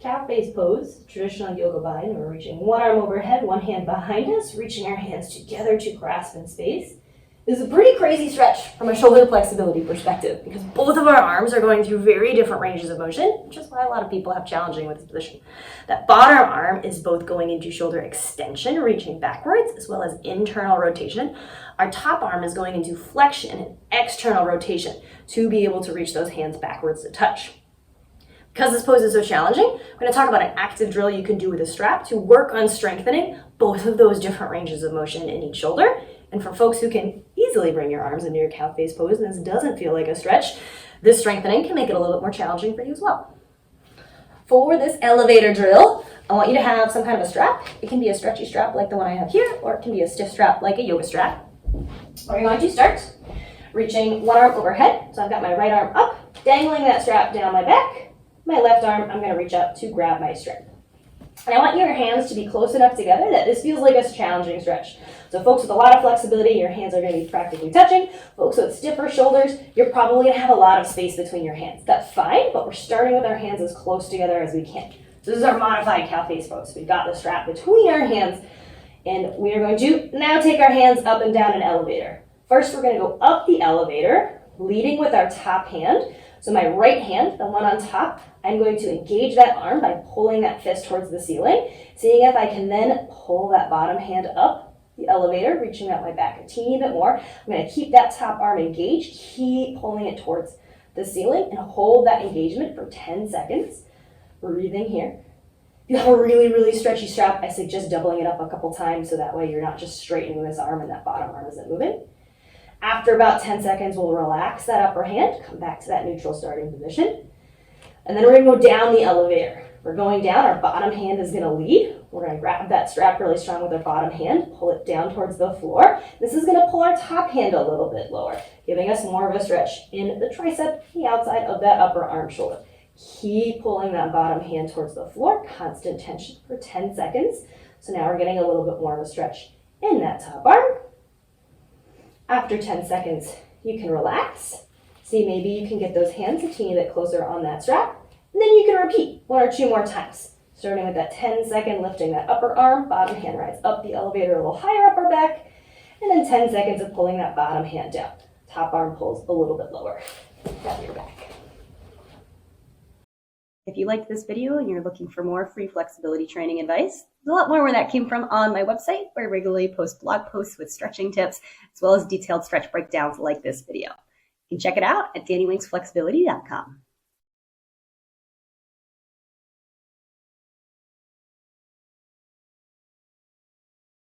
Calf base pose, traditional yoga bind. We're reaching one arm overhead, one hand behind us, reaching our hands together to grasp in space. This is a pretty crazy stretch from a shoulder flexibility perspective because both of our arms are going through very different ranges of motion, which is why a lot of people have challenging with this position. That bottom arm is both going into shoulder extension, reaching backwards, as well as internal rotation. Our top arm is going into flexion and external rotation to be able to reach those hands backwards to touch. Because this pose is so challenging, I'm going to talk about an active drill you can do with a strap to work on strengthening both of those different ranges of motion in each shoulder. And for folks who can easily bring your arms into your calf base pose and this doesn't feel like a stretch, this strengthening can make it a little bit more challenging for you as well. For this elevator drill, I want you to have some kind of a strap. It can be a stretchy strap like the one I have here, or it can be a stiff strap like a yoga strap. We're going to start reaching one arm overhead. So I've got my right arm up, dangling that strap down my back. My left arm, I'm going to reach up to grab my strap. And I want your hands to be close enough together that this feels like a challenging stretch. So folks with a lot of flexibility, your hands are going to be practically touching. Folks with stiffer shoulders, you're probably going to have a lot of space between your hands. That's fine, but we're starting with our hands as close together as we can. So this is our modified calf base pose. We've got the strap between our hands, and we are going to now take our hands up and down an elevator. First, we're going to go up the elevator, leading with our top hand. So my right hand, the one on top, I'm going to engage that arm by pulling that fist towards the ceiling, seeing if I can then pull that bottom hand up the elevator, reaching out my back a teeny bit more. I'm going to keep that top arm engaged, keep pulling it towards the ceiling, and hold that engagement for 10 seconds. Breathing here. If you have a really, really stretchy strap, I suggest doubling it up a couple times so that way you're not just straightening this arm and that bottom arm isn't moving. After about 10 seconds, we'll relax that upper hand, come back to that neutral starting position. And then we're going to go down the elevator. We're going down, our bottom hand is going to lead. We're going to grab that strap really strong with our bottom hand, pull it down towards the floor. This is going to pull our top hand a little bit lower, giving us more of a stretch in the tricep, the outside of that upper arm shoulder. Keep pulling that bottom hand towards the floor, constant tension for 10 seconds. So now we're getting a little bit more of a stretch in that top arm. After 10 seconds, you can relax. See, maybe you can get those hands a teeny bit closer on that strap. And then you can repeat 1 or 2 more times. Starting with that 10-second lifting that upper arm, bottom hand rides up the elevator a little higher up our back. And then 10 seconds of pulling that bottom hand down. Top arm pulls a little bit lower. Down your back. If you liked this video and you're looking for more free flexibility training advice, there's a lot more where that came from on my website, where I regularly post blog posts with stretching tips, as well as detailed stretch breakdowns like this video. You can check it out at DannyWinksFlexibility.com.